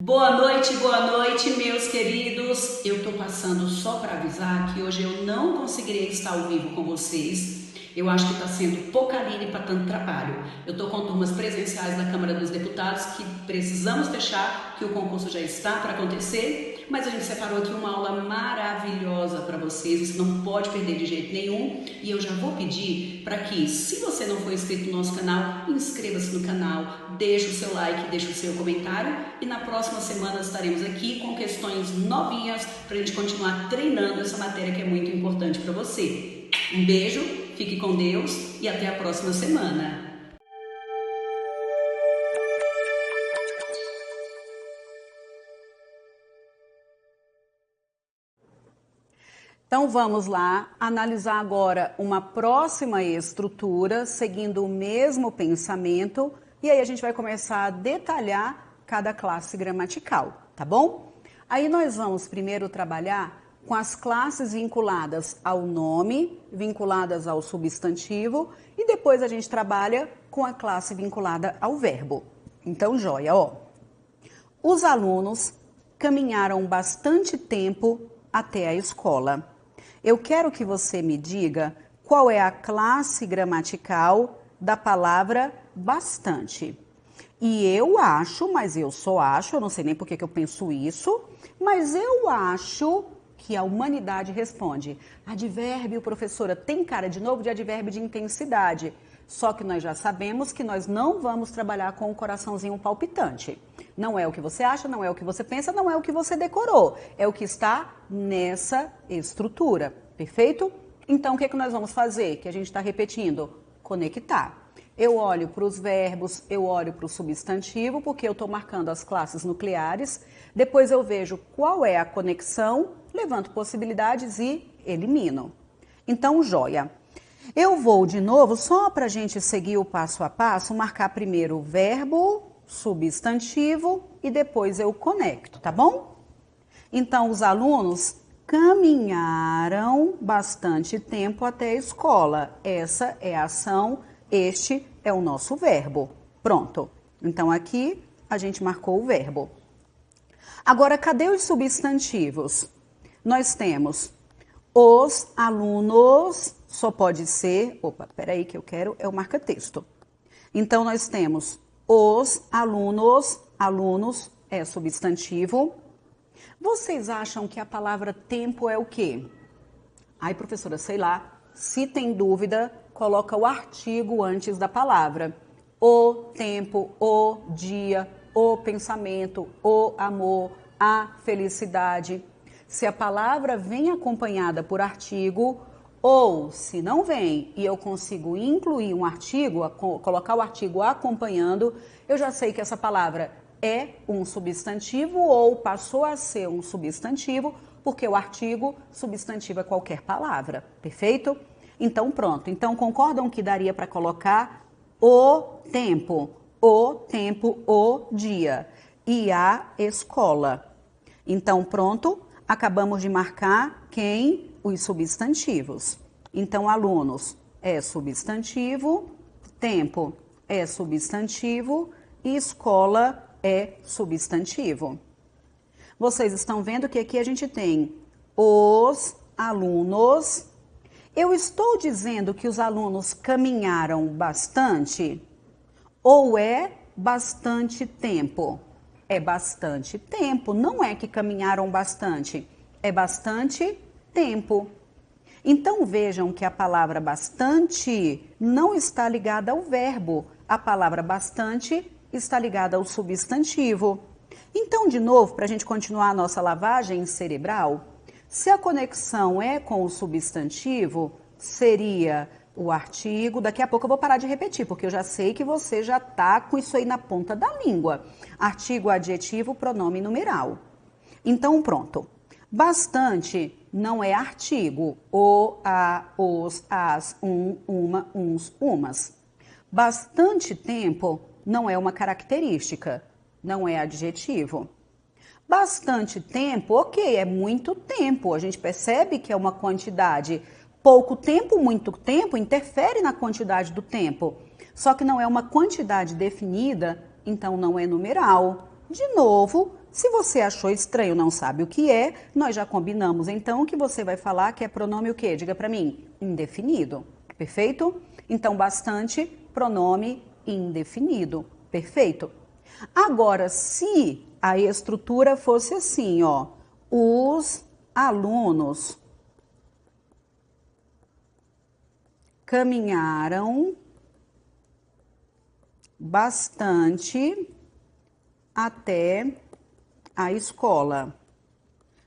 Boa noite, meus queridos. Eu tô passando só para avisar que hoje eu não conseguirei estar ao vivo com vocês. Eu acho que está sendo pouca linha para tanto trabalho. Eu tô com turmas presenciais da Câmara dos Deputados que precisamos fechar, que o concurso já está para acontecer, mas a gente separou aqui uma aula maravilhosa para vocês. Você não pode perder de jeito nenhum. E eu já vou pedir para que, se você não for inscrito no nosso canal, inscreva-se no canal, deixe o seu like, deixe o seu comentário e na próxima semana estaremos aqui com questões novinhas para a gente continuar treinando essa matéria que é muito importante para você. Um beijo, fique com Deus e até a próxima semana. Então vamos lá analisar agora uma próxima estrutura, seguindo o mesmo pensamento, e aí a gente vai começar a detalhar cada classe gramatical, tá bom? Aí nós vamos primeiro trabalhar com as classes vinculadas ao nome, vinculadas ao substantivo, e depois a gente trabalha com a classe vinculada ao verbo. Então, joia, ó. Os alunos caminharam bastante tempo até a escola. Eu quero que você me diga qual é a classe gramatical da palavra bastante. E eu acho, mas eu só acho, eu não sei nem por que eu penso isso, mas eu acho que a humanidade responde. Advérbio, professora, tem cara de novo de advérbio de intensidade. Só que nós já sabemos que nós não vamos trabalhar com o coraçãozinho palpitante. Não é o que você acha, não é o que você pensa, não é o que você decorou. É o que está nessa estrutura, perfeito? Então, o que nós vamos fazer? Que a gente está repetindo? Conectar. Eu olho para os verbos, eu olho para o substantivo, porque eu estou marcando as classes nucleares. Depois eu vejo qual é a conexão, levanto possibilidades e elimino. Então, joia. Eu vou de novo, só para a gente seguir o passo a passo, marcar primeiro o verbo, substantivo e depois eu conecto, tá bom? Então, os alunos caminharam bastante tempo até a escola. Essa é a ação, este é o nosso verbo. Pronto. Então, aqui a gente marcou o verbo. Agora, cadê os substantivos? Nós temos os alunos, só pode ser... Opa, peraí que eu quero, é o marca-texto. Então, nós temos os alunos, alunos é substantivo. Vocês acham que a palavra tempo é o quê? Ai, professora, sei lá. Se tem dúvida, coloca o artigo antes da palavra. O tempo, o dia, o pensamento, o amor, a felicidade. Se a palavra vem acompanhada por artigo, ou se não vem e eu consigo incluir um artigo, colocar o artigo acompanhando, eu já sei que essa palavra é um substantivo ou passou a ser um substantivo, porque o artigo substantivo é qualquer palavra, perfeito? Então pronto, então concordam que daria para colocar o tempo, o dia e a escola. Então pronto, acabamos de marcar quem? Os substantivos. Então, alunos é substantivo, tempo é substantivo e escola é substantivo. Vocês estão vendo que aqui a gente tem os alunos. Eu estou dizendo que os alunos caminharam bastante ou é bastante tempo? É bastante tempo, não é que caminharam bastante, é bastante tempo. Então vejam que a palavra bastante não está ligada ao verbo, a palavra bastante está ligada ao substantivo. Então, de novo, para a gente continuar a nossa lavagem cerebral, se a conexão é com o substantivo, seria o artigo. Daqui a pouco eu vou parar de repetir, porque eu já sei que você já está com isso aí na ponta da língua. Artigo, adjetivo, pronome numeral. Então, pronto. Bastante não é artigo. O, a, os, as, um, uma, uns, umas. Bastante tempo não é uma característica, não é adjetivo. Bastante tempo, ok, é muito tempo. A gente percebe que é uma quantidade. Pouco tempo, muito tempo, interfere na quantidade do tempo. Só que não é uma quantidade definida, então não é numeral. De novo, Se você achou estranho, não sabe o que é, nós já combinamos então que você vai falar que é pronome o quê? Diga para mim, indefinido, perfeito? Então, bastante, pronome indefinido, perfeito? Agora, se a estrutura fosse assim, ó, os alunos caminharam bastante até a escola.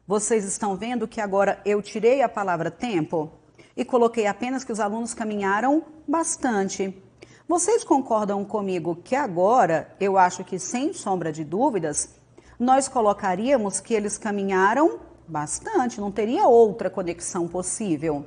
Vocês estão vendo que agora eu tirei a palavra tempo e coloquei apenas que os alunos caminharam bastante. Vocês concordam comigo que agora, eu acho que sem sombra de dúvidas, nós colocaríamos que eles caminharam bastante, não teria outra conexão possível.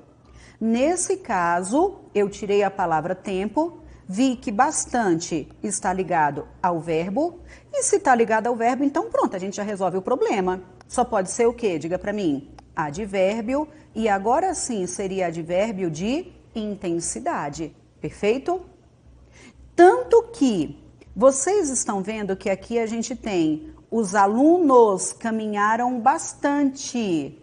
Nesse caso, eu tirei a palavra tempo, vi que bastante está ligado ao verbo, e se está ligado ao verbo, então pronto, a gente já resolve o problema. Só pode ser o quê? Diga para mim. Advérbio, e agora sim seria advérbio de intensidade. Perfeito? Tanto que vocês estão vendo que aqui a gente tem os alunos caminharam bastante.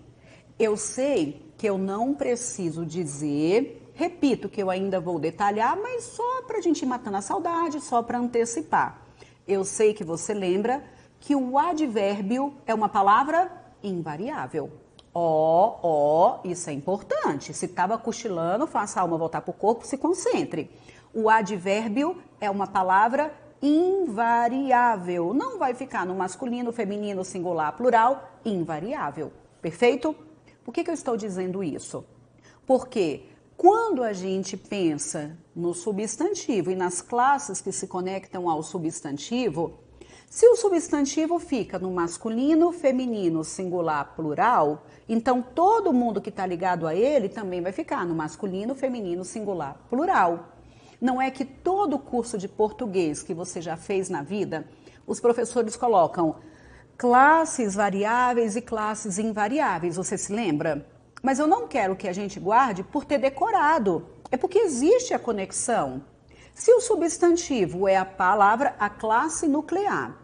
Eu sei que eu não preciso dizer, repito que eu ainda vou detalhar, mas só para a gente ir matando a saudade, só para antecipar. Eu sei que você lembra que o advérbio é uma palavra invariável. Isso é importante. Se estava cochilando, faça a alma voltar para o corpo, se concentre. O advérbio é uma palavra invariável. Não vai ficar no masculino, feminino, singular, plural, invariável. Perfeito? Por que eu estou dizendo isso? Porque quando a gente pensa no substantivo e nas classes que se conectam ao substantivo, se o substantivo fica no masculino, feminino, singular, plural, então todo mundo que está ligado a ele também vai ficar no masculino, feminino, singular, plural. Não é que todo curso de português que você já fez na vida, os professores colocam classes variáveis e classes invariáveis, você se lembra? Mas eu não quero que a gente guarde por ter decorado, é porque existe a conexão. Se o substantivo é a palavra, a classe nuclear,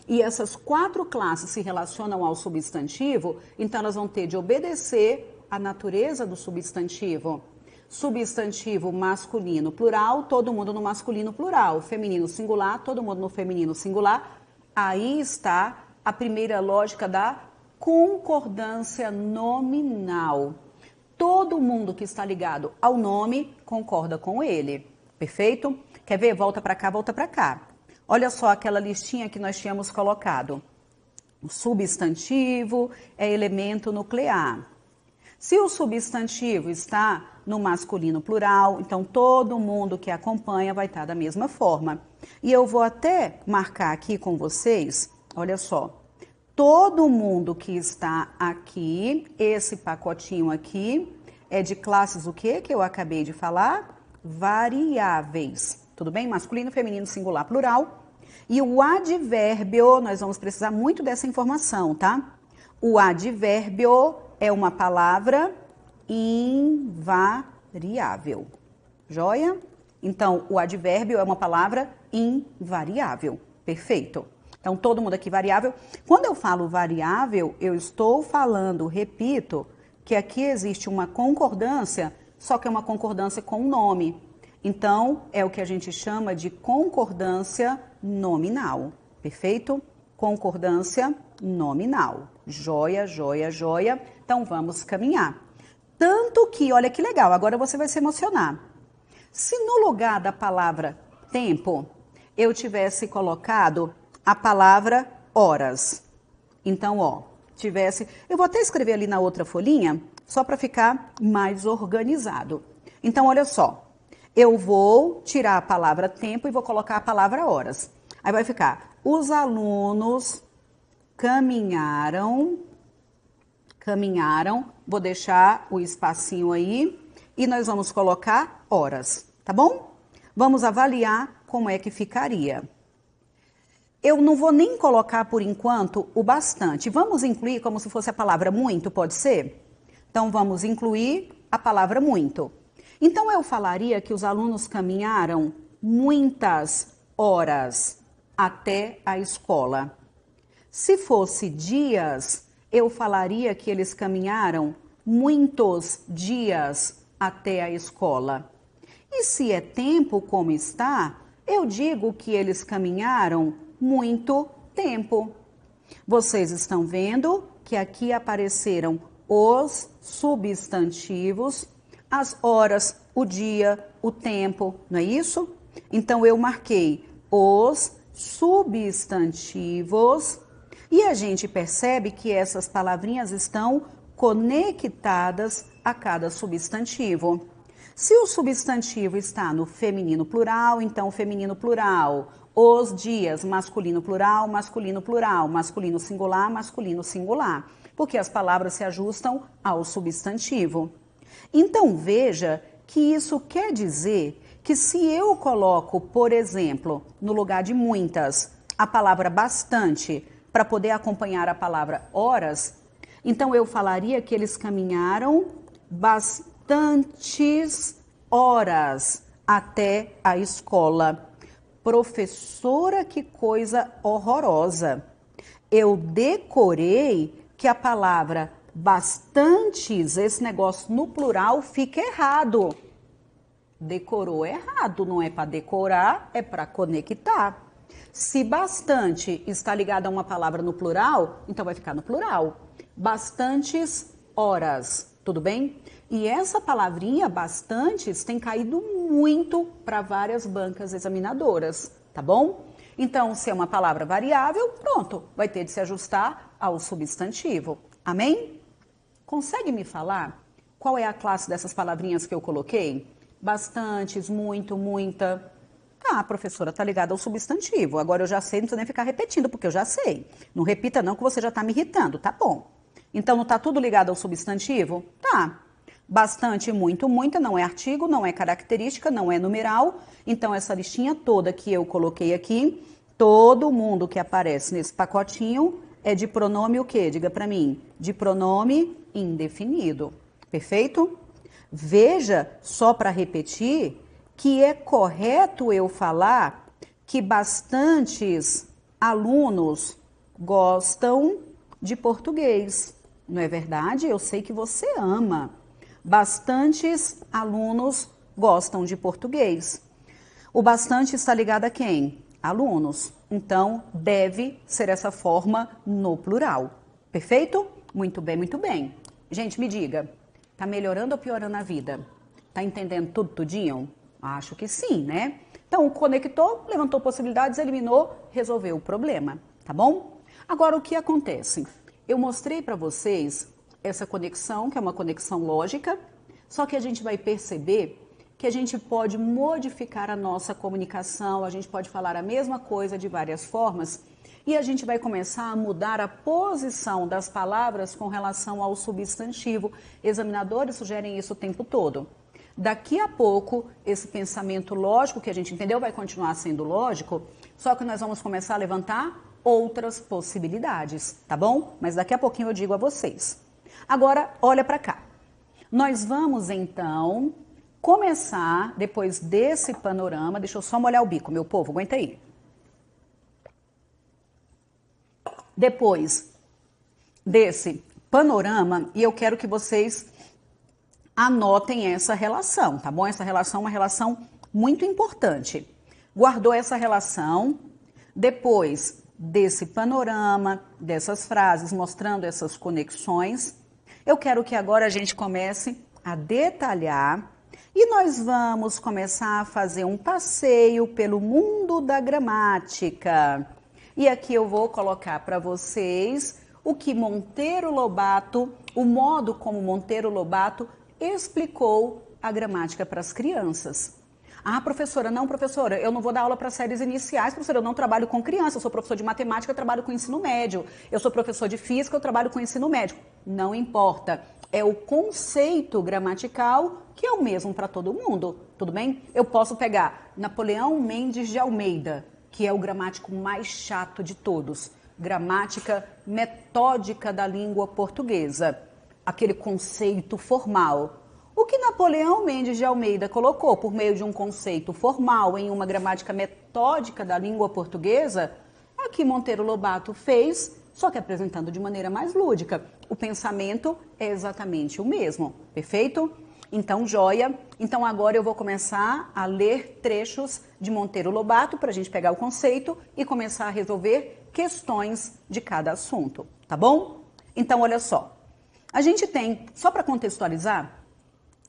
e essas 4 classes se relacionam ao substantivo, então elas vão ter de obedecer à natureza do substantivo. Substantivo masculino plural, todo mundo no masculino plural. Feminino singular, todo mundo no feminino singular. Aí está a primeira lógica da concordância nominal. Todo mundo que está ligado ao nome concorda com ele. Perfeito? Quer ver? Volta para cá, volta para cá. Olha só aquela listinha que nós tínhamos colocado. O substantivo é elemento nuclear. Se o substantivo está no masculino plural, então todo mundo que acompanha vai estar da mesma forma. E eu vou até marcar aqui com vocês, olha só, todo mundo que está aqui, esse pacotinho aqui, é de classes o quê que eu acabei de falar? Variáveis. Tudo bem? Masculino, feminino, singular, plural. E o advérbio, nós vamos precisar muito dessa informação, tá? O advérbio é uma palavra invariável. Joia? Então, o advérbio é uma palavra invariável. Perfeito. Então, todo mundo aqui variável. Quando eu falo variável, eu estou falando, repito, que aqui existe uma concordância, só que é uma concordância com o nome. Então, é o que a gente chama de concordância nominal. Perfeito? Concordância nominal. Joia, joia, joia. Então, vamos caminhar. Tanto que, olha que legal, agora você vai se emocionar. Se no lugar da palavra tempo, eu tivesse colocado a palavra horas. Então, ó, eu vou até escrever ali na outra folhinha, só para ficar mais organizado. Então, olha só. Eu vou tirar a palavra tempo e vou colocar a palavra horas. Aí vai ficar, os alunos caminharam, vou deixar o espacinho aí, e nós vamos colocar horas, tá bom? Vamos avaliar como é que ficaria. Eu não vou nem colocar por enquanto o bastante, vamos incluir como se fosse a palavra muito, pode ser? Então vamos incluir a palavra muito. Então, eu falaria que os alunos caminharam muitas horas até a escola. Se fosse dias, eu falaria que eles caminharam muitos dias até a escola. E se é tempo como está, eu digo que eles caminharam muito tempo. Vocês estão vendo que aqui apareceram os substantivos, as horas, o dia, o tempo, não é isso? Então eu marquei os substantivos e a gente percebe que essas palavrinhas estão conectadas a cada substantivo. Se o substantivo está no feminino plural, então feminino plural. Os dias, masculino plural, masculino plural, masculino singular, masculino singular. Porque as palavras se ajustam ao substantivo. Então veja que isso quer dizer que se eu coloco, por exemplo, no lugar de muitas, a palavra bastante, para poder acompanhar a palavra horas, então eu falaria que eles caminharam bastantes horas até a escola. Professora, que coisa horrorosa. Eu decorei que a palavra bastantes, esse negócio no plural, fica errado. Decorou errado, não é para decorar, é para conectar. Se bastante está ligado a uma palavra no plural, então vai ficar no plural. Bastantes horas, tudo bem? E essa palavrinha, bastantes, tem caído muito para várias bancas examinadoras, tá bom? Então, se é uma palavra variável, pronto, vai ter de se ajustar ao substantivo. Amém? Consegue me falar qual é a classe dessas palavrinhas que eu coloquei? Bastantes, muito, muita. Ah, professora, tá ligada ao substantivo. Agora eu já sei, não precisa nem ficar repetindo, porque eu já sei. Não repita não, que você já tá me irritando, tá bom. Então, não tá tudo ligado ao substantivo? Tá. Bastante, muito, muita, não é artigo, não é característica, não é numeral. Então, essa listinha toda que eu coloquei aqui, todo mundo que aparece nesse pacotinho é de pronome o quê? Diga pra mim. De pronome indefinido. Perfeito? Veja, só para repetir, que é correto eu falar que bastantes alunos gostam de português. Não é verdade? Eu sei que você ama. Bastantes alunos gostam de português. O bastante está ligado a quem? Alunos. Então, deve ser essa forma no plural. Perfeito? Muito bem, muito bem. Gente, me diga, tá melhorando ou piorando a vida? Tá entendendo tudo, tudinho? Acho que sim, né? Então, conectou, levantou possibilidades, eliminou, resolveu o problema, tá bom? Agora, o que acontece? Eu mostrei para vocês essa conexão, que é uma conexão lógica, só que a gente vai perceber que a gente pode modificar a nossa comunicação, a gente pode falar a mesma coisa de várias formas e a gente vai começar a mudar a posição das palavras com relação ao substantivo. Examinadores sugerem isso o tempo todo. Daqui a pouco, esse pensamento lógico que a gente entendeu vai continuar sendo lógico, só que nós vamos começar a levantar outras possibilidades, tá bom? Mas daqui a pouquinho eu digo a vocês. Agora, olha para cá. Nós vamos, então, começar, depois desse panorama, deixa eu só molhar o bico, meu povo, aguenta aí. Depois desse panorama, e eu quero que vocês anotem essa relação, tá bom? Essa relação é uma relação muito importante. Guardou essa relação, depois desse panorama, dessas frases, mostrando essas conexões, eu quero que agora a gente comece a detalhar e nós vamos começar a fazer um passeio pelo mundo da gramática. E aqui eu vou colocar para vocês o que Monteiro Lobato, o modo como Monteiro Lobato explicou a gramática para as crianças. Ah, professora, não, professora, eu não vou dar aula para séries iniciais, professora, eu não trabalho com criança, eu sou professor de matemática, eu trabalho com ensino médio, eu sou professor de física, eu trabalho com ensino médio. Não importa, é o conceito gramatical que é o mesmo para todo mundo, tudo bem? Eu posso pegar Napoleão Mendes de Almeida, que é o gramático mais chato de todos, gramática metódica da língua portuguesa, aquele conceito formal. O que Napoleão Mendes de Almeida colocou por meio de um conceito formal em uma gramática metódica da língua portuguesa, aqui Monteiro Lobato fez só que apresentando de maneira mais lúdica. O pensamento é exatamente o mesmo, perfeito? Então, joia. Então, agora eu vou começar a ler trechos de Monteiro Lobato para a gente pegar o conceito e começar a resolver questões de cada assunto, tá bom? Então, olha só. A gente tem, só para contextualizar,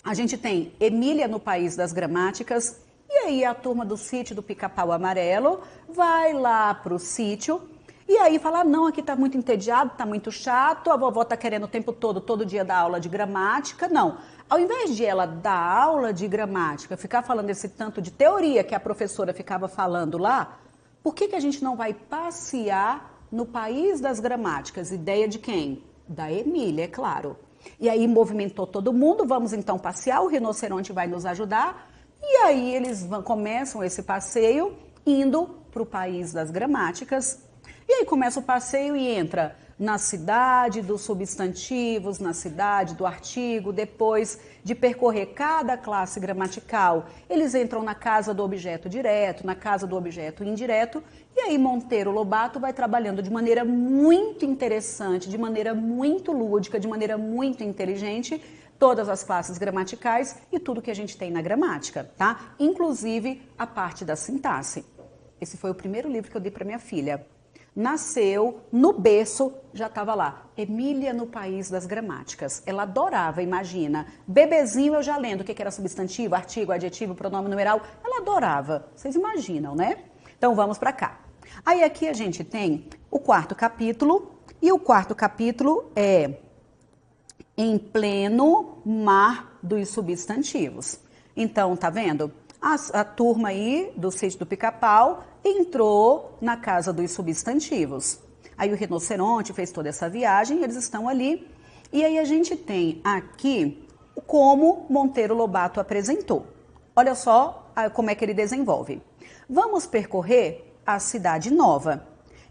a gente tem Emília no País das Gramáticas, e aí a turma do sítio do Pica-Pau Amarelo vai lá pro sítio, e aí fala, não, aqui tá muito entediado, tá muito chato, a vovó tá querendo o tempo todo, todo dia dar aula de gramática. Não, ao invés de ela dar aula de gramática, ficar falando esse tanto de teoria que a professora ficava falando lá, por que a gente não vai passear no País das Gramáticas? Ideia de quem? Da Emília, é claro. E aí movimentou todo mundo, vamos então passear, o rinoceronte vai nos ajudar. E aí eles começam esse passeio indo para o País das Gramáticas. E aí começa o passeio e entra na cidade dos substantivos, na cidade do artigo, depois de percorrer cada classe gramatical, eles entram na casa do objeto direto, na casa do objeto indireto, e aí Monteiro Lobato vai trabalhando de maneira muito interessante, de maneira muito lúdica, de maneira muito inteligente, todas as classes gramaticais e tudo que a gente tem na gramática, tá? Inclusive a parte da sintaxe. Esse foi o primeiro livro que eu dei para minha filha. Nasceu, no berço, já estava lá, Emília no País das Gramáticas. Ela adorava, imagina. Bebezinho eu já lendo o que era substantivo, artigo, adjetivo, pronome numeral. Ela adorava. Vocês imaginam, né? Então vamos para cá. Aí aqui a gente tem o quarto capítulo, e o quarto capítulo é Em Pleno Mar dos Substantivos. Então, tá vendo? A turma aí do sítio do Pica-Pau entrou na casa dos substantivos. Aí o rinoceronte fez toda essa viagem, eles estão ali. E aí a gente tem aqui como Monteiro Lobato apresentou. Olha só como é que ele desenvolve. Vamos percorrer a Cidade Nova,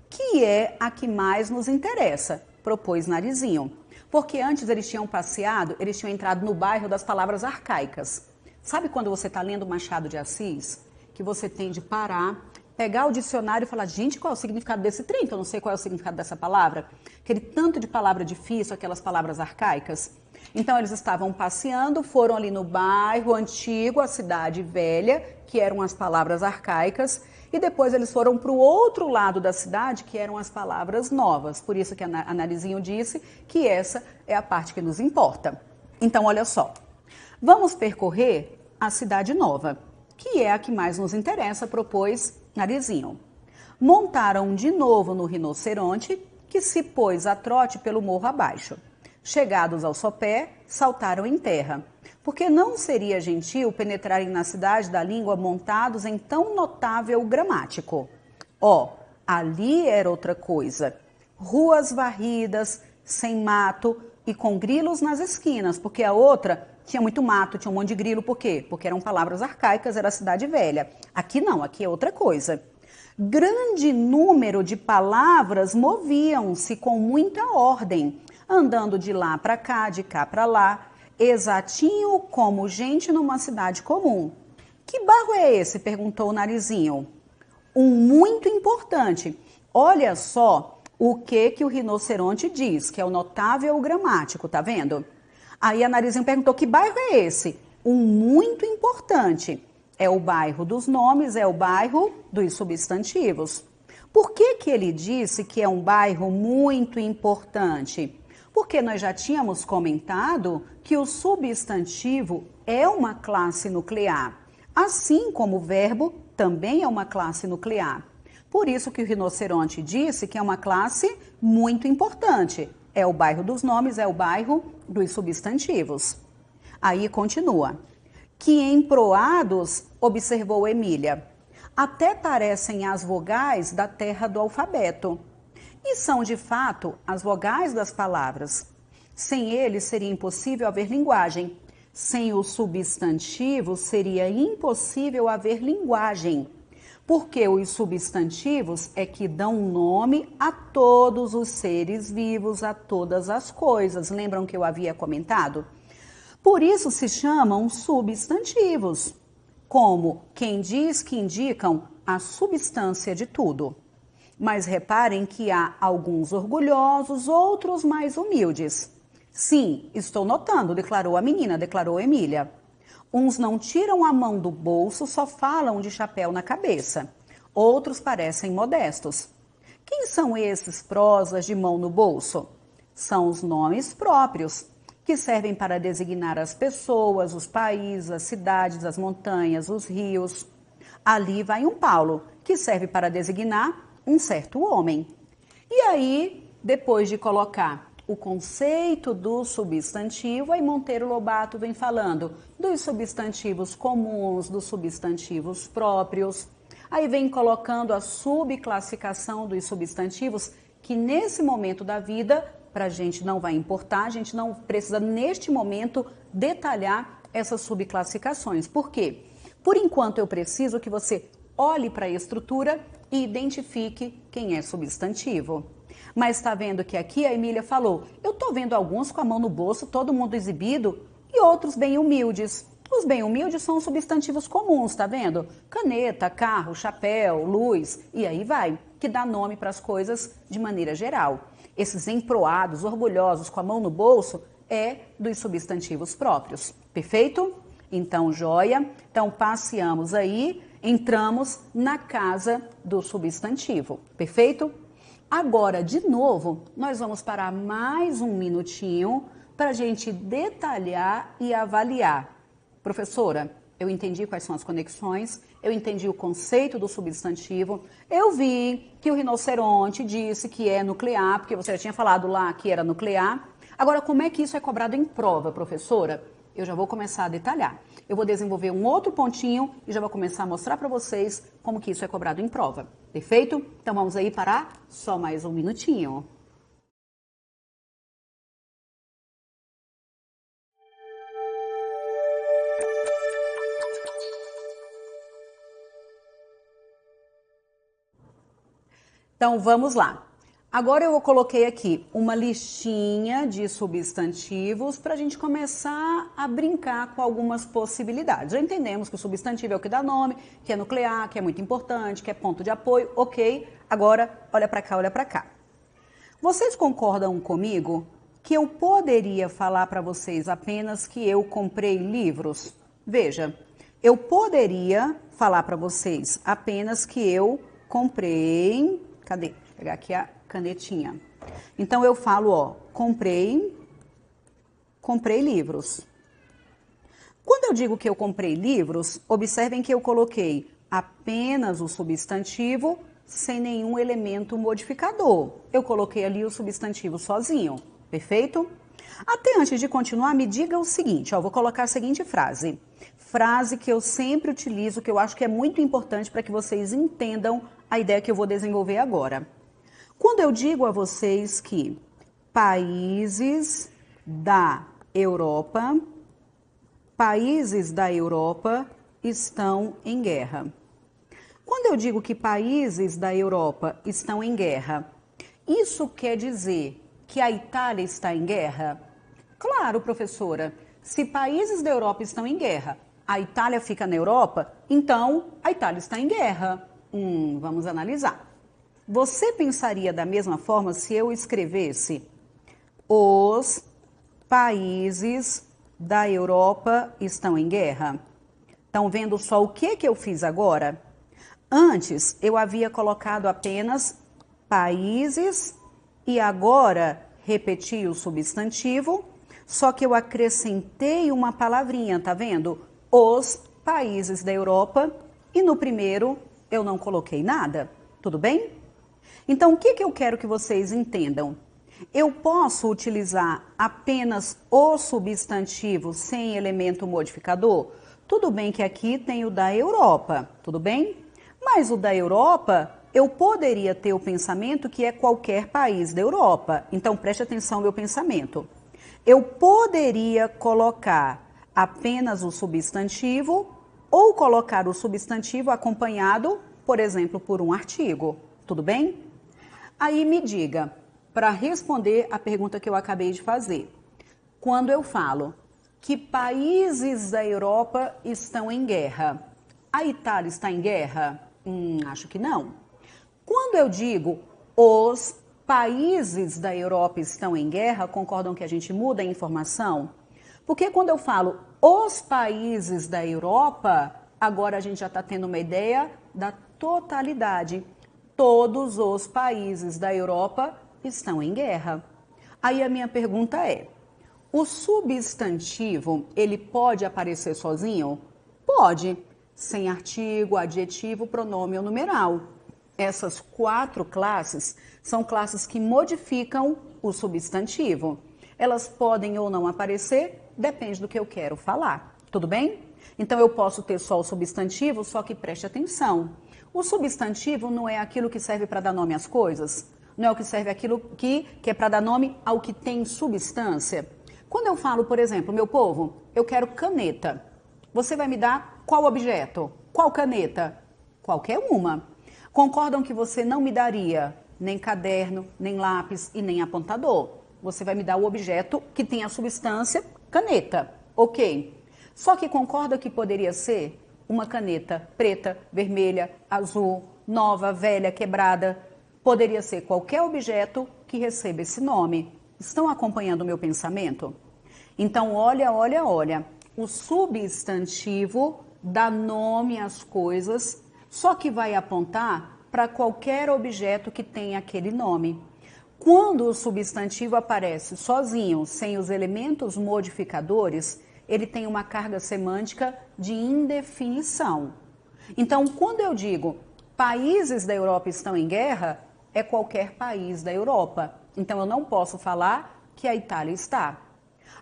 que é a que mais nos interessa, propôs Narizinho. Porque antes eles tinham passeado, eles tinham entrado no bairro das palavras arcaicas. Sabe quando você está lendo Machado de Assis, que você tem de parar, pegar o dicionário e falar, gente, qual é o significado desse trem? Que eu não sei qual é o significado dessa palavra. Aquele tanto de palavra difícil, aquelas palavras arcaicas. Então, eles estavam passeando, foram ali no bairro antigo, a cidade velha, que eram as palavras arcaicas, e depois eles foram para o outro lado da cidade, que eram as palavras novas. Por isso que a Narizinho disse que essa é a parte que nos importa. Então, olha só. Vamos percorrer a Cidade Nova, que é a que mais nos interessa, propôs Narizinho. Montaram de novo no rinoceronte, que se pôs a trote pelo morro abaixo. Chegados ao sopé, saltaram em terra, porque não seria gentil penetrarem na cidade da língua montados em tão notável gramático. Ali era outra coisa. Ruas varridas, sem mato e com grilos nas esquinas, porque a outra tinha muito mato, tinha um monte de grilo. Por quê? Porque eram palavras arcaicas, era a cidade velha. Aqui não, aqui é outra coisa. Grande número de palavras moviam-se com muita ordem, andando de lá para cá, de cá para lá, exatinho como gente numa cidade comum. Que bairro é esse? Perguntou o Narizinho. Um muito importante. Olha só o que o rinoceronte diz, que é o notável gramático, tá vendo? Aí a Narizinho perguntou, que bairro é esse? Um muito importante. É o bairro dos nomes, é o bairro dos substantivos. Por que ele disse que é um bairro muito importante? Porque nós já tínhamos comentado que o substantivo é uma classe nuclear, assim como o verbo também é uma classe nuclear. Por isso que o rinoceronte disse que é uma classe muito importante. É o bairro dos nomes, é o bairro dos substantivos. Aí continua. Que emproados, observou Emília, até parecem as vogais da terra do alfabeto. E são, de fato, as vogais das palavras. Sem eles seria impossível haver linguagem. Sem o substantivo seria impossível haver linguagem. Porque os substantivos é que dão nome a todos os seres vivos, a todas as coisas. Lembram que eu havia comentado? Por isso se chamam substantivos, como quem diz que indicam a substância de tudo. Mas reparem que há alguns orgulhosos, outros mais humildes. Sim, estou notando, declarou a menina, declarou Emília. Uns não tiram a mão do bolso, só falam de chapéu na cabeça. Outros parecem modestos. Quem são esses prosas de mão no bolso? São os nomes próprios, que servem para designar as pessoas, os países, as cidades, as montanhas, os rios. Ali vai um Paulo, que serve para designar um certo homem. E aí, depois de colocar o conceito do substantivo, aí Monteiro Lobato vem falando dos substantivos comuns, dos substantivos próprios. Aí vem colocando a subclassificação dos substantivos, que nesse momento da vida, para a gente não vai importar, a gente não precisa neste momento detalhar essas subclassificações. Por quê? Por enquanto eu preciso que você olhe para a estrutura e identifique quem é substantivo. Mas está vendo que aqui a Emília falou, eu estou vendo alguns com a mão no bolso, todo mundo exibido, e outros bem humildes. Os bem humildes são os substantivos comuns, tá vendo? Caneta, carro, chapéu, luz, e aí vai, que dá nome para as coisas de maneira geral. Esses emproados, orgulhosos, com a mão no bolso, é dos substantivos próprios. Perfeito? Então, joia. Então, passeamos aí, entramos na casa do substantivo. Perfeito? Agora, de novo, nós vamos parar mais um minutinho para a gente detalhar e avaliar. Professora, eu entendi quais são as conexões, eu entendi o conceito do substantivo, eu vi que o rinoceronte disse que é nuclear, porque você já tinha falado lá que era nuclear. Agora, como é que isso é cobrado em prova, professora? Eu já vou começar a detalhar. Eu vou desenvolver um outro pontinho e já vou começar a mostrar para vocês como que isso é cobrado em prova. Perfeito? Então vamos aí parar só mais um minutinho. Então vamos lá. Agora eu coloquei aqui uma listinha de substantivos para a gente começar a brincar com algumas possibilidades. Já entendemos que o substantivo é o que dá nome, que é nuclear, que é muito importante, que é ponto de apoio, ok. Agora, olha para cá, olha para cá. Vocês concordam comigo que eu poderia falar para vocês apenas que eu comprei livros? Veja, eu poderia falar para vocês apenas que eu comprei... Cadê? Vou pegar aqui a canetinha. Então, eu falo, ó, comprei livros. Quando eu digo que eu comprei livros, observem que eu coloquei apenas o substantivo sem nenhum elemento modificador. Eu coloquei ali o substantivo sozinho, perfeito? Até antes de continuar, me diga o seguinte, ó, vou colocar a seguinte frase. Frase que eu sempre utilizo, que eu acho que é muito importante para que vocês entendam a ideia que eu vou desenvolver agora. Quando eu digo a vocês que países da Europa estão em guerra. Quando eu digo que países da Europa estão em guerra, isso quer dizer que a Itália está em guerra? Claro, professora. Se países da Europa estão em guerra, a Itália fica na Europa, então a Itália está em guerra. Vamos analisar. Você pensaria da mesma forma se eu escrevesse os países da Europa estão em guerra? Estão vendo só o que eu fiz agora? Antes, eu havia colocado apenas países e agora repeti o substantivo, só que eu acrescentei uma palavrinha, tá vendo? Os países da Europa e no primeiro eu não coloquei nada, tudo bem? Então, o que eu quero que vocês entendam? Eu posso utilizar apenas o substantivo sem elemento modificador? Tudo bem que aqui tem o da Europa, tudo bem? Mas o da Europa, eu poderia ter o pensamento que é qualquer país da Europa. Então, preste atenção ao meu pensamento. Eu poderia colocar apenas o substantivo ou colocar o substantivo acompanhado, por exemplo, por um artigo. Tudo bem? Aí me diga, para responder a pergunta que eu acabei de fazer. Quando eu falo que países da Europa estão em guerra, a Itália está em guerra? Acho que não. Quando eu digo os países da Europa estão em guerra, concordam que a gente muda a informação? Porque quando eu falo os países da Europa, agora a gente já está tendo uma ideia da totalidade. Todos os países da Europa estão em guerra. Aí a minha pergunta é, o substantivo, ele pode aparecer sozinho? Pode, sem artigo, adjetivo, pronome ou numeral. Essas 4 classes são classes que modificam o substantivo. Elas podem ou não aparecer, depende do que eu quero falar. Tudo bem? Então eu posso ter só o substantivo, só que preste atenção. O substantivo não é aquilo que serve para dar nome às coisas, não é o que serve aquilo que é para dar nome ao que tem substância. Quando eu falo, por exemplo, meu povo, eu quero caneta. Você vai me dar qual objeto? Qual caneta? Qualquer uma. Concordam que você não me daria nem caderno, nem lápis e nem apontador. Você vai me dar o objeto que tem a substância caneta. Ok. Só que concorda que poderia ser uma caneta preta, vermelha, azul, nova, velha, quebrada. Poderia ser qualquer objeto que receba esse nome. Estão acompanhando o meu pensamento? Então, olha. O substantivo dá nome às coisas, só que vai apontar para qualquer objeto que tenha aquele nome. Quando o substantivo aparece sozinho, sem os elementos modificadores, ele tem uma carga semântica de indefinição. Então, quando eu digo países da Europa estão em guerra, é qualquer país da Europa. Então, eu não posso falar que a Itália está.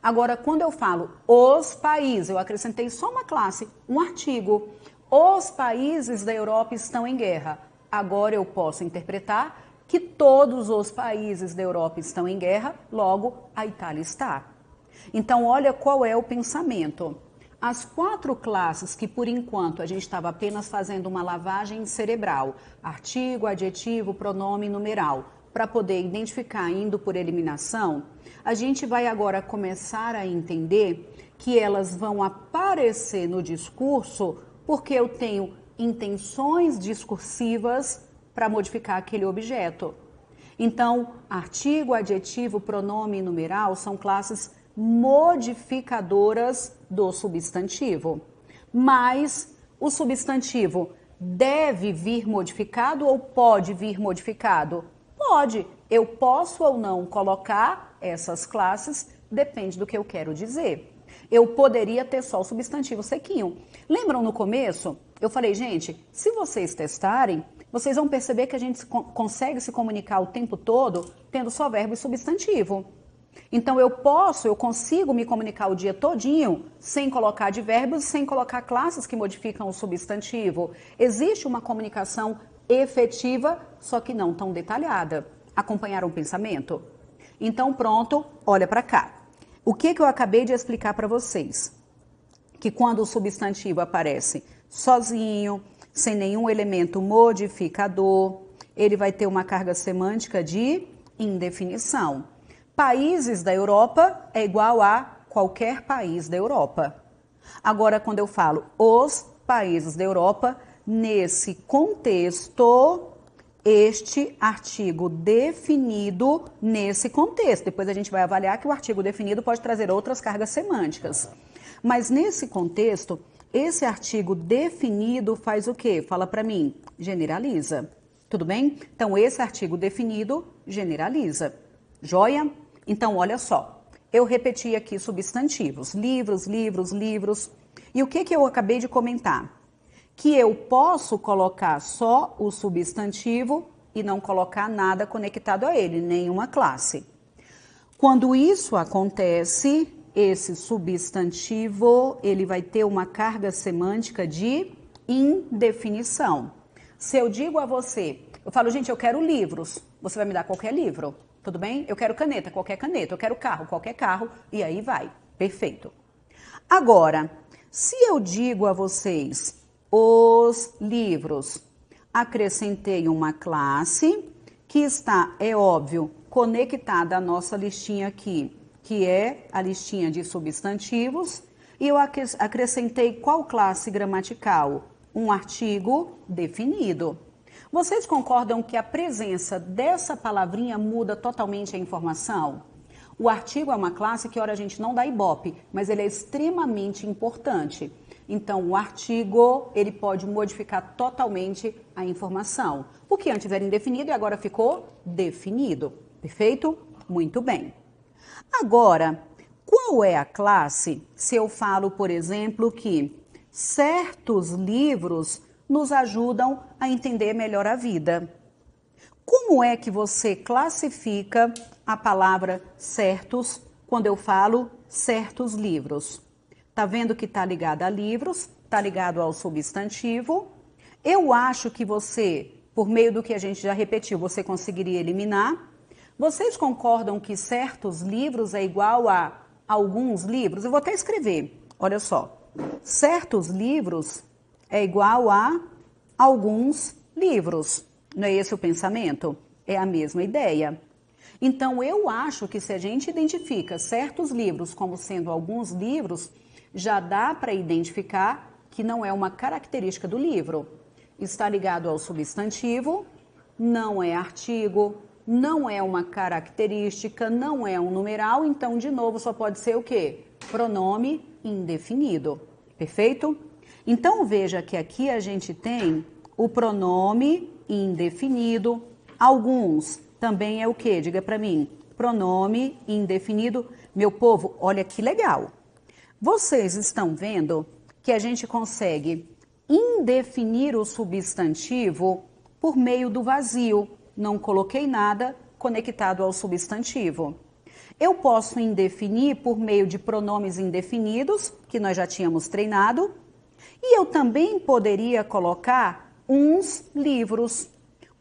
Agora, quando eu falo os países, eu acrescentei só uma classe, um artigo. Os países da Europa estão em guerra. Agora eu posso interpretar que todos os países da Europa estão em guerra, logo a Itália está. Então, olha qual é o pensamento. As 4 classes que, por enquanto, a gente estava apenas fazendo uma lavagem cerebral, artigo, adjetivo, pronome, numeral, para poder identificar indo por eliminação, a gente vai agora começar a entender que elas vão aparecer no discurso porque eu tenho intenções discursivas para modificar aquele objeto. Então, artigo, adjetivo, pronome e numeral são classes modificadoras do substantivo. Mas o substantivo deve vir modificado ou pode vir modificado? Pode. Eu posso ou não colocar essas classes, depende do que eu quero dizer. Eu poderia ter só o substantivo sequinho. Lembram no começo? Eu falei, gente, se vocês testarem, vocês vão perceber que a gente consegue se comunicar o tempo todo tendo só verbo e substantivo. Então eu consigo me comunicar o dia todinho sem colocar advérbios, sem colocar classes que modificam o substantivo. Existe uma comunicação efetiva, só que não tão detalhada. Acompanharam o pensamento? Então pronto, olha para cá. O que eu acabei de explicar para vocês? Que quando o substantivo aparece sozinho, sem nenhum elemento modificador, ele vai ter uma carga semântica de indefinição. Países da Europa é igual a qualquer país da Europa. Agora, quando eu falo os países da Europa, nesse contexto, este artigo definido nesse contexto. Depois a gente vai avaliar que o artigo definido pode trazer outras cargas semânticas. Mas nesse contexto, esse artigo definido faz o quê? Fala para mim, generaliza. Tudo bem? Então, esse artigo definido generaliza. Joia? Então, olha só. Eu repeti aqui substantivos. Livros, livros, livros. E o que eu acabei de comentar? Que eu posso colocar só o substantivo e não colocar nada conectado a ele, nenhuma classe. Quando isso acontece, esse substantivo, ele vai ter uma carga semântica de indefinição. Se eu digo a você, eu falo, gente, eu quero livros, você vai me dar qualquer livro, tudo bem? Eu quero caneta, qualquer caneta, eu quero carro, qualquer carro, e aí vai. Perfeito. Agora, se eu digo a vocês, os livros, acrescentei uma classe que está, é óbvio, conectada à nossa listinha aqui, que é a listinha de substantivos, e eu acrescentei qual classe gramatical? Um artigo definido. Vocês concordam que a presença dessa palavrinha muda totalmente a informação? O artigo é uma classe que, ora, a gente não dá ibope, mas ele é extremamente importante. Então, o artigo, ele pode modificar totalmente a informação. O que antes era indefinido e agora ficou definido. Perfeito? Muito bem. Agora, qual é a classe se eu falo, por exemplo, que certos livros nos ajudam a entender melhor a vida? Como é que você classifica a palavra certos quando eu falo certos livros? Tá vendo que está ligado a livros, está ligado ao substantivo. Eu acho que você, por meio do que a gente já repetiu, você conseguiria eliminar. Vocês concordam que certos livros é igual a alguns livros? Eu vou até escrever, olha só. Certos livros é igual a alguns livros. Não é esse o pensamento? É a mesma ideia. Então, eu acho que se a gente identifica certos livros como sendo alguns livros, já dá para identificar que não é uma característica do livro. Está ligado ao substantivo, não é artigo, não é uma característica, não é um numeral, então, de novo, só pode ser o quê? Pronome indefinido. Perfeito? Então, veja que aqui a gente tem o pronome indefinido. Alguns também é o quê? Diga para mim. Pronome indefinido. Meu povo, olha que legal. Vocês estão vendo que a gente consegue indefinir o substantivo por meio do vazio. Não coloquei nada conectado ao substantivo. Eu posso indefinir por meio de pronomes indefinidos, que nós já tínhamos treinado, e eu também poderia colocar uns livros.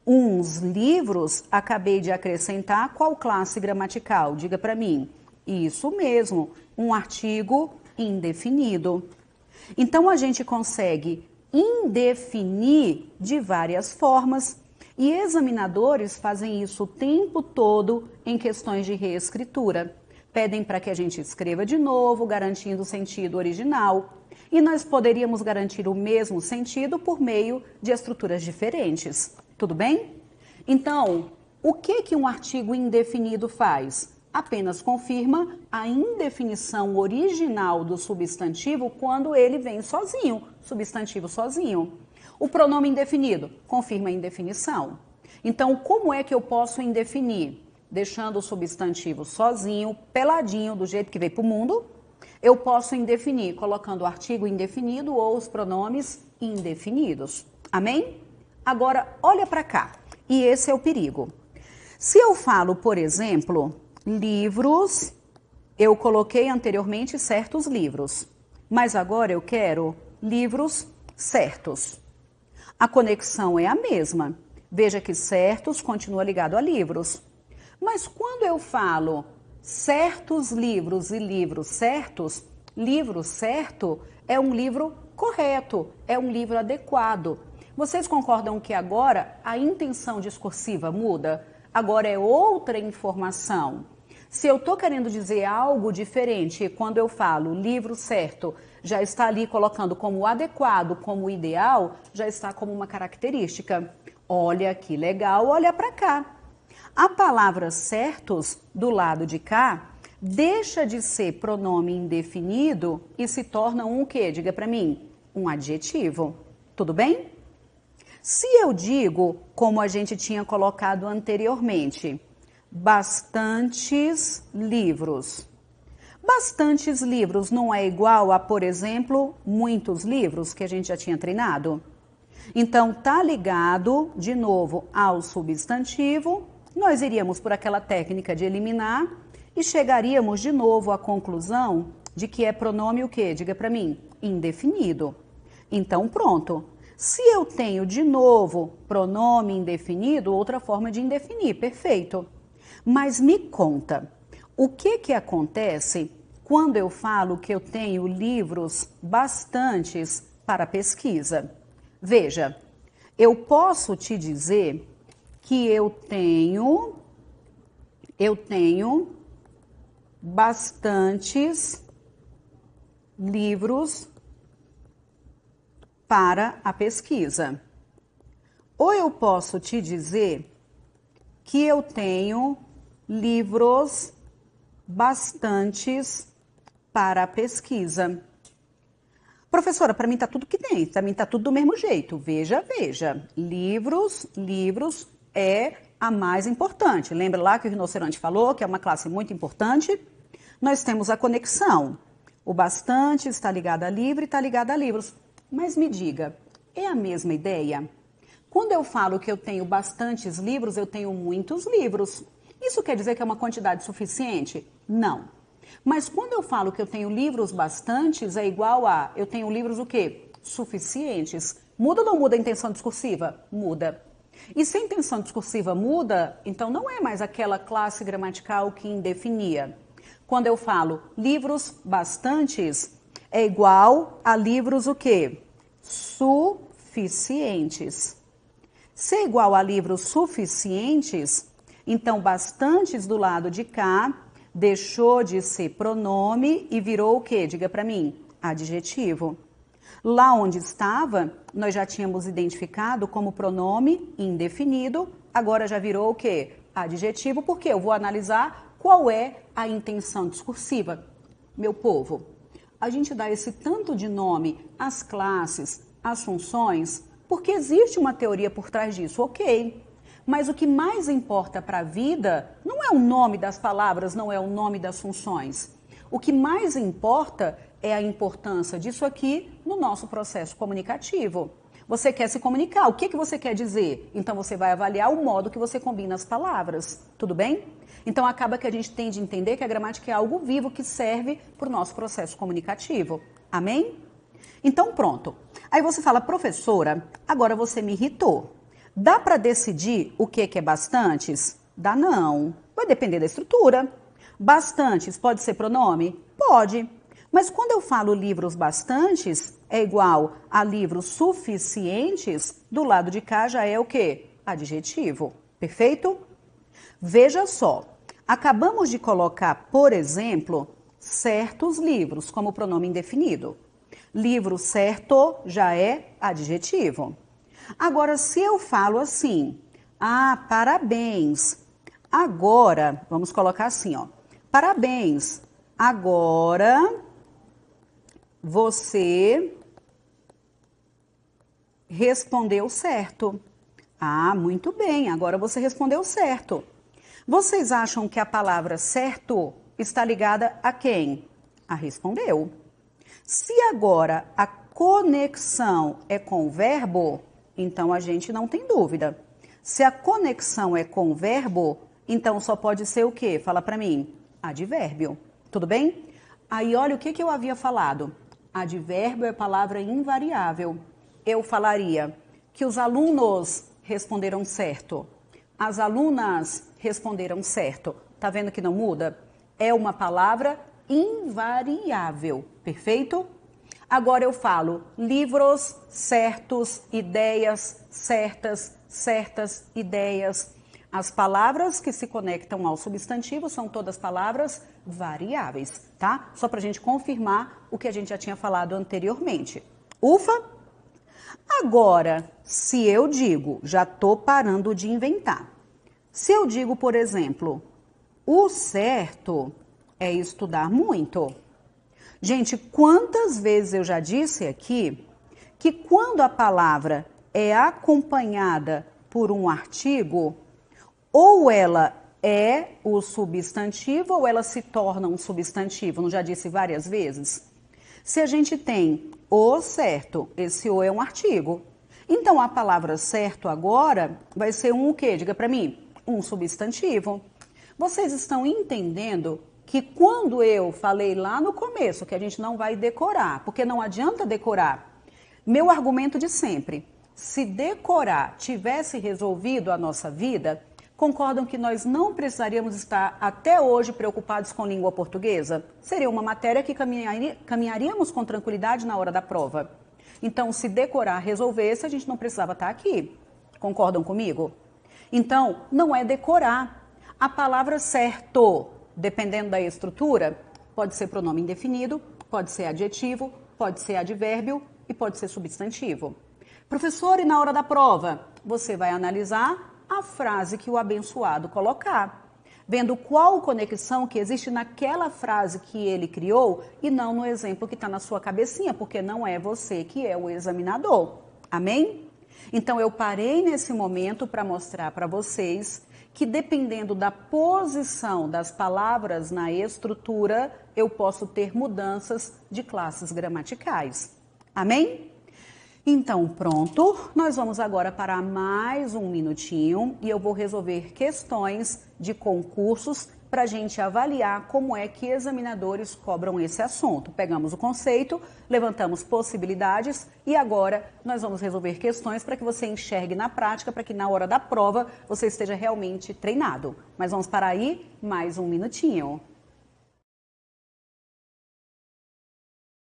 Uns livros, acabei de acrescentar qual classe gramatical? Diga para mim. Isso mesmo, um artigo indefinido. Então, a gente consegue indefinir de várias formas e examinadores fazem isso o tempo todo em questões de reescritura. Pedem para que a gente escreva de novo, garantindo o sentido original. E nós poderíamos garantir o mesmo sentido por meio de estruturas diferentes. Tudo bem? Então, o que um artigo indefinido faz? Apenas confirma a indefinição original do substantivo quando ele vem sozinho, substantivo sozinho. O pronome indefinido confirma a indefinição. Então, como é que eu posso indefinir? Deixando o substantivo sozinho, peladinho, do jeito que veio para o mundo. Eu posso indefinir colocando o artigo indefinido ou os pronomes indefinidos. Amém? Agora, olha para cá. E esse é o perigo. Se eu falo, por exemplo, livros, eu coloquei anteriormente certos livros. Mas agora eu quero livros certos. A conexão é a mesma. Veja que certos continua ligado a livros. Mas quando eu falo certos livros e livros certos, livro certo é um livro correto, é um livro adequado. Vocês concordam que agora a intenção discursiva muda? Agora é outra informação. Se eu estou querendo dizer algo diferente, quando eu falo livro certo, já está ali colocando como adequado, como ideal, já está como uma característica. Olha que legal, olha para cá. A palavra certos, do lado de cá, deixa de ser pronome indefinido e se torna um o quê? Diga para mim, um adjetivo. Tudo bem? Se eu digo, como a gente tinha colocado anteriormente, bastantes livros. Bastantes livros não é igual a, por exemplo, muitos livros que a gente já tinha treinado? Então, tá ligado, de novo, ao substantivo. Nós iríamos por aquela técnica de eliminar e chegaríamos de novo à conclusão de que é pronome o quê? Diga para mim, indefinido. Então, pronto. Se eu tenho de novo pronome indefinido, outra forma de indefinir, perfeito. Mas me conta, o que acontece quando eu falo que eu tenho livros bastantes para pesquisa? Veja, eu posso te dizer que eu tenho bastantes livros para a pesquisa. Ou eu posso te dizer que eu tenho livros bastantes para pesquisa. Professora, para mim tá tudo que tem, para mim tá tudo do mesmo jeito. Veja, veja. Livros é a mais importante. Lembra lá que o rinoceronte falou que é uma classe muito importante? Nós temos a conexão. O bastante está ligado a livro e está ligado a livros. Mas me diga, é a mesma ideia? Quando eu falo que eu tenho bastantes livros, eu tenho muitos livros. Isso quer dizer que é uma quantidade suficiente? Não. Mas quando eu falo que eu tenho livros bastantes, é igual a eu tenho livros o quê? Suficientes. Muda ou não muda a intenção discursiva? Muda. E se a intenção discursiva muda, então não é mais aquela classe gramatical que indefinia. Quando eu falo livros bastantes, é igual a livros o quê? Suficientes. Se é igual a livros suficientes, então bastantes do lado de cá deixou de ser pronome e virou o quê? Diga para mim, adjetivo. Lá onde estava, nós já tínhamos identificado como pronome indefinido, agora já virou o quê? Adjetivo, porque eu vou analisar qual é a intenção discursiva. Meu povo, a gente dá esse tanto de nome às classes, às funções, porque existe uma teoria por trás disso, ok. Mas o que mais importa para a vida não é o nome das palavras, não é o nome das funções. O que mais importa é a importância disso aqui no nosso processo comunicativo. Você quer se comunicar, o que você quer dizer? Então você vai avaliar o modo que você combina as palavras, tudo bem? Então acaba que a gente tem de entender que a gramática é algo vivo que serve para o nosso processo comunicativo. Amém? Então pronto. Aí você fala, professora, agora você me irritou. Dá para decidir o que é bastantes? Dá não. Vai depender da estrutura. Bastantes pode ser pronome? Pode. Mas quando eu falo livros bastantes, é igual a livros suficientes, do lado de cá já é o quê? Adjetivo. Perfeito? Veja só. Acabamos de colocar, por exemplo, certos livros como pronome indefinido. Livro certo já é adjetivo. Agora, se eu falo assim, parabéns, agora, vamos colocar assim, ó, parabéns, agora você respondeu certo. Muito bem, agora você respondeu certo. Vocês acham que a palavra certo está ligada a quem? A respondeu. Se agora a conexão é com o verbo, então a gente não tem dúvida. Se a conexão é com o verbo, então só pode ser o quê? Fala para mim. Advérbio. Tudo bem? Aí olha o que eu havia falado. Advérbio é palavra invariável. Eu falaria que os alunos responderam certo. As alunas responderam certo. Tá vendo que não muda? É uma palavra invariável. Perfeito? Agora eu falo livros certos, ideias certas, certas ideias. As palavras que se conectam ao substantivo são todas palavras variáveis, tá? Só para a gente confirmar o que a gente já tinha falado anteriormente. Ufa! Agora, se eu digo, já estou parando de inventar. Se eu digo, por exemplo, o certo é estudar muito. Gente, quantas vezes eu já disse aqui que quando a palavra é acompanhada por um artigo, ou ela é o substantivo ou ela se torna um substantivo, não já disse várias vezes? Se a gente tem o certo, esse o é um artigo. Então a palavra certo agora vai ser um o quê? Diga para mim, um substantivo. Vocês estão entendendo que quando eu falei lá no começo que a gente não vai decorar, porque não adianta decorar, meu argumento de sempre, se decorar tivesse resolvido a nossa vida, concordam que nós não precisaríamos estar até hoje preocupados com língua portuguesa? Seria uma matéria que caminharíamos com tranquilidade na hora da prova. Então, se decorar resolvesse, a gente não precisava estar aqui. Concordam comigo? Então, não é decorar. A palavra certo, dependendo da estrutura, pode ser pronome indefinido, pode ser adjetivo, pode ser advérbio e pode ser substantivo. Professor, e na hora da prova? Você vai analisar a frase que o abençoado colocar, vendo qual conexão que existe naquela frase que ele criou e não no exemplo que está na sua cabecinha, porque não é você que é o examinador. Amém? Então, eu parei nesse momento para mostrar para vocês que, dependendo da posição das palavras na estrutura, eu posso ter mudanças de classes gramaticais. Amém? Então, pronto, nós vamos agora para mais um minutinho e eu vou resolver questões de concursos para a gente avaliar como é que examinadores cobram esse assunto. Pegamos o conceito, levantamos possibilidades e agora nós vamos resolver questões para que você enxergue na prática, para que na hora da prova você esteja realmente treinado. Mas vamos parar aí mais um minutinho.